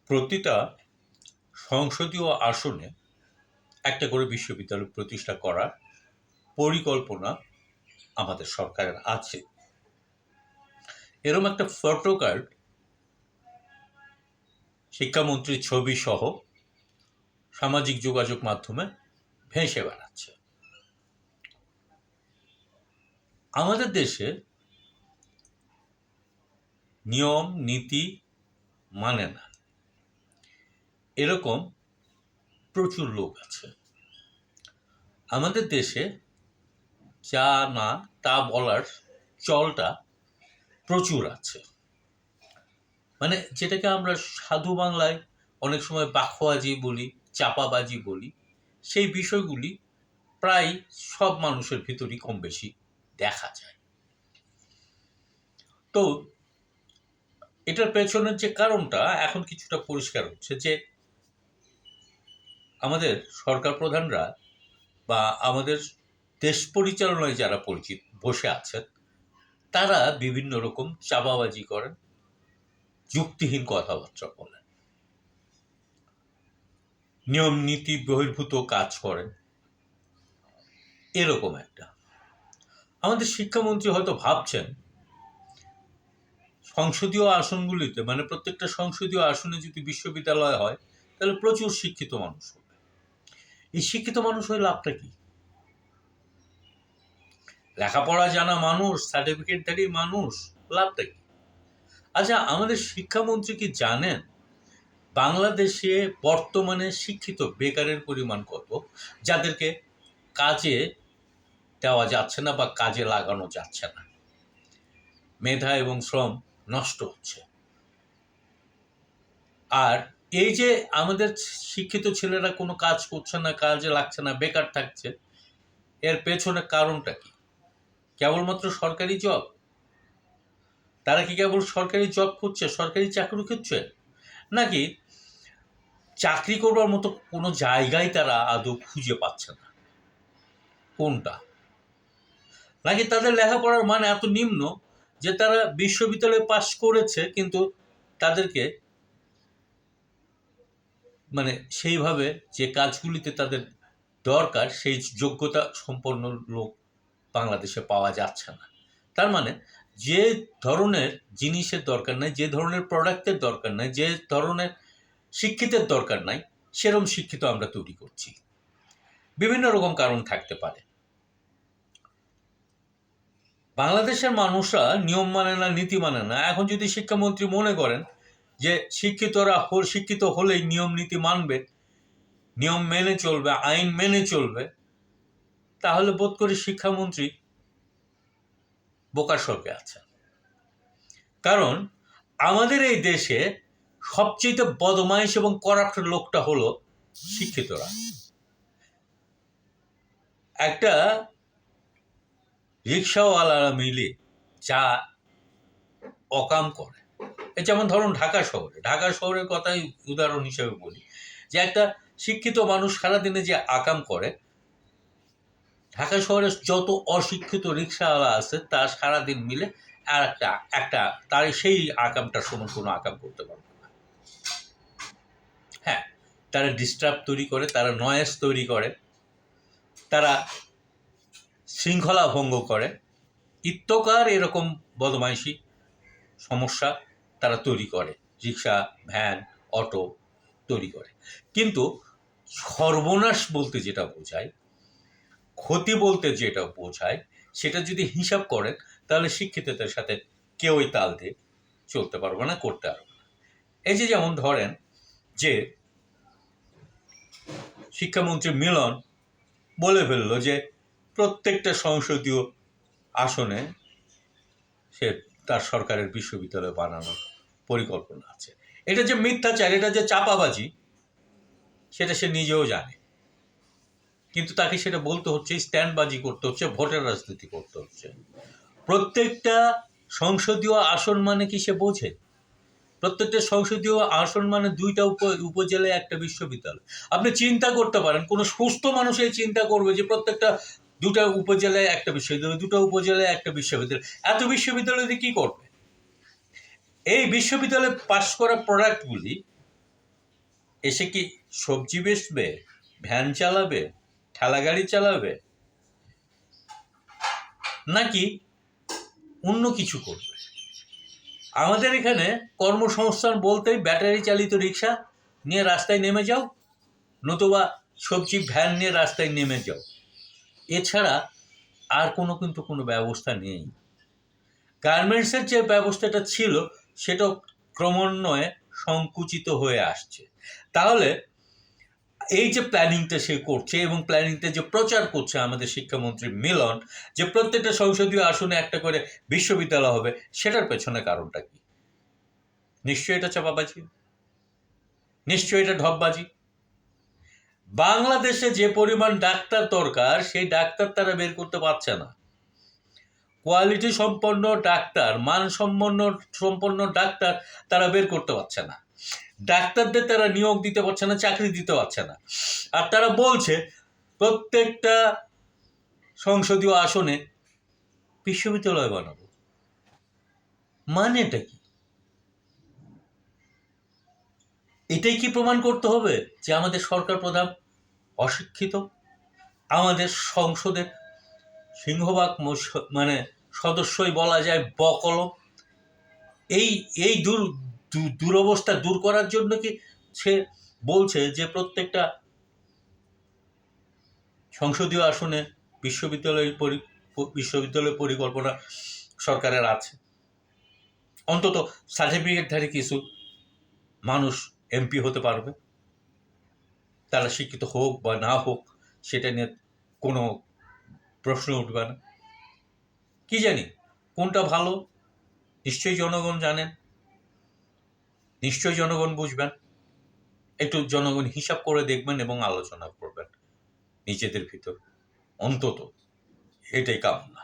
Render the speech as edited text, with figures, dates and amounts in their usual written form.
প্রতিটা সংসদীয় আসনে একটা করে বিশ্ববিদ্যালয় প্রতিষ্ঠা করার পরিকল্পনা আমাদের সরকারের আছে। এরকম একটা ফটো কার্ড শিক্ষামন্ত্রীর ছবি সহ সামাজিক যোগাযোগ মাধ্যমে ভেসে বেড়াচ্ছে। আমাদের দেশে নিয়ম নীতি মানে না এরকম প্রচুর লোক আছে। আমাদের দেশে যা না তা বলার চলটা প্রচুর আছে। মানে যেটাকে আমরা সাধু বাংলায় অনেক সময় বাখোয়াজি বলি, চাপাবাজি বলি, সেই বিষয়গুলি প্রায় সব মানুষের ভিতরই কম বেশি দেখা যায়। তো এটার পেছনের যে কারণটা এখন কিছুটা পরিষ্কার হচ্ছে যে আমাদের সরকার প্রধানরা বা আমাদের দেশ পরিচালনায় যারা পরিচিত বসে আছেন তারা বিভিন্ন রকম চাপাবাজি করেন, যুক্তিহীন কথাবার্তা বলেন, নিয়ম নীতি বহির্ভূত কাজ করেন। এরকম একটা আমাদের শিক্ষামন্ত্রী হয়তো ভাবছেন সংসদীয় আসনগুলিতে, মানে প্রত্যেকটা সংসদীয় আসনে যদি বিশ্ববিদ্যালয় হয় তাহলে প্রচুর শিক্ষিত মানুষ হবে। এই শিক্ষিত মানুষ হয়ে লাভটা কি? লেখাপড়া জানা মানুষ, সার্টিফিকেটধারী মানুষ, লাভটা কি? আচ্ছা, আমাদের শিক্ষামন্ত্রী কি জানেন বাংলাদেশে বর্তমানে শিক্ষিত বেকারের পরিমাণ কত, যাদেরকে কাজে দেওয়া যাচ্ছে না বা কাজে লাগানো যাচ্ছে না? মেধা এবং শ্রম নষ্ট হচ্ছে। আর এই যে আমাদের শিক্ষিত ছেলেরা কোনো কাজ করছে না, কাজে লাগছে না, বেকার থাকছে, এর পেছনে কারণটা কি? কেবলমাত্র সরকারি জব? তারা কি কেবল সরকারি জব খুঁজছে, সরকারি চাকরি খুঁজছে, নাকি চাকরি করবার মতো কোনো জায়গায় তারা আদৌ খুঁজে পাচ্ছে না? কোনটা? নাকি তাদের লেখাপড়ার মান এত নিম্ন যে তারা বিশ্ববিদ্যালয়ে পাশ করেছে কিন্তু তাদেরকে মানে সেইভাবে যে কাজগুলিতে তাদের দরকার সেই যোগ্যতা সম্পন্ন লোক বাংলাদেশে পাওয়া যাচ্ছে না? তার মানে যে ধরনের জিনিসের দরকার নাই, যে ধরনের প্রোডাক্টের দরকার নাই, যে ধরনের শিক্ষিতের দরকার নাই, সেরকম শিক্ষিত আমরা তৈরি করছি। বিভিন্ন রকম কারণ থাকতে পারে। বাংলাদেশের মানুষরা নিয়ম মানে না, নীতি মানে না। এখন যদি শিক্ষামন্ত্রী মনে করেন যে শিক্ষিত হলেই নিয়ম নীতি মানবে, নিয়ম মেনে চলবে, আইন মেনে চলবে, তাহলে বোধ করি শিক্ষামন্ত্রী বোকার স্বর্গে আছেন। কারণ আমাদের এই দেশে সবচেয়ে বদমাইশ এবং করাপ্টেড লোকটা হলো শিক্ষিতরা। একটা রিক্সাওয়ালারা মিলে যা অকাম করে, যেমন ধরুন ঢাকা শহরের কথাই উদাহরণ হিসেবে বলি, যে একটা শিক্ষিত মানুষ সারাদিনে যে আকাম করে, ঢাকা শহরে যত অশিক্ষিত রিক্সাওয়ালা আছে তার সারাদিন মিলে আর একটা তার সেই আকামটার সমান কোনো আকাম করতে পারবে না। হ্যাঁ, তারা ডিস্টার্ব তৈরি করে, তারা নয়েজ তৈরি করে, তারা শৃঙ্খলা ভঙ্গ করে, ইত্যকার এরকম বদমাইশি সমস্যা তারা তৈরি করে, রিক্সা, ভ্যান, অটো তৈরি করে। কিন্তু সর্বনাশ বলতে যেটা বোঝায়, ক্ষতি বলতে যেটা বোঝায়, সেটা যদি হিসাব করেন তাহলে শিক্ষিতদের সাথে কেউই তাল দিয়ে চলতে পারবে না, করতে পারবে না। এই যে যেমন ধরেন যে শিক্ষামন্ত্রী মিলন বলে ফেললো যে প্রত্যেকটা সংসদীয় আসনে সে তার সরকারের বিশ্ববিদ্যালয় বানানোর পরিকল্পনা আছে। এটা যে মিথ্যাচার, এটা যে চাপাবাজি, সেটা সে নিজেও জানে। কিন্তু তাকে সেটা বলতে হচ্ছে, স্ট্যান্ডবাজি করতে হচ্ছে, ভোটের রাজনীতি করতে হচ্ছে। প্রত্যেকটা সংসদীয় আসন মানে কি সে বোঝে? প্রত্যেকটা সংসদীয় আসন মানে 2টা উপজেলায় একটা বিশ্ববিদ্যালয়। আপনি চিন্তা করতে পারেন, কোনো সুস্থ মানুষ এই চিন্তা করবে যে প্রত্যেকটা 2টা উপজেলায় একটা বিশ্ববিদ্যালয়, 2টা উপজেলায় একটা বিশ্ববিদ্যালয়। এত বিশ্ববিদ্যালয় দিয়ে কী করবে? এই বিশ্ববিদ্যালয়ে পাশ করা প্রোডাক্টগুলি এসে কি সবজি বেচবে, ভ্যান চালাবে, ঠেলা গাড়ি চালাবে, নাকি অন্য কিছু করবে? আমাদের এখানে কর্মসংস্থান বলতেই ব্যাটারি চালিত রিক্সা নিয়ে রাস্তায় নেমে যাও, নতুবা সবজি ভ্যান নিয়ে রাস্তায় নেমে যাও, এছাড়া আর কোনো ব্যবস্থা নেই। গার্মেন্টসের যে ব্যবস্থাটা ছিল সেটাও ক্রমান্বয়ে সংকুচিত হয়ে আসছে। তাহলে এই যে প্ল্যানিংটা সে করছে এবং প্ল্যানিংটা যে প্রচার করছে আমাদের শিক্ষামন্ত্রী মিলন, যে প্রত্যেকটা সংসদীয় আসনে একটা করে বিশ্ববিদ্যালয় হবে, সেটার পেছনে কারণটা কি? নিশ্চয়ই এটা চাপাবাজি, নিশ্চয়ই এটা ঢপবাজি। বাংলাদেশে যে পরিমাণ ডাক্তার দরকার সেই ডাক্তার তারা বের করতে পারছে না। কোয়ালিটি সম্পন্ন ডাক্তার, সম্পন্ন ডাক্তার তারা বের করতে পারছে না। ডাক্তারদের তারা নিয়োগ দিতে পারছে না, চাকরি দিতে পারছে না। আর তারা বলছে প্রত্যেকটা সংসদীয় আসনে বিশ্ববিদ্যালয় বানাবো। মানেটা কি? এটাই কি প্রমাণ করতে হবে যে আমাদের সরকার প্রধান অশিক্ষিত? আমাদের সংসদের সিংহভাগ সদস্যই বলা যায় বকলম। এই এই দুরবস্থা দূর করার জন্য কি সে বলছে যে প্রত্যেকটা সংসদীয় আসনে বিশ্ববিদ্যালয় পরিকল্পনা সরকারের আছে? অন্তত সার্টিফিকেটধারী কিছু মানুষ এমপি হতে পারবে, তারা শিক্ষিত হোক বা না হোক সেটা নিয়ে কোনো প্রশ্ন উঠবে না। কি জানি কোনটা ভালো, নিশ্চয়ই জনগণ জানেন, নিশ্চয়ই জনগণ বুঝবেন। একটু জনগণ হিসাব করে দেখবেন এবং আলোচনা করবেন নিজেদের ভিতর, অন্তত এটাই কামনা।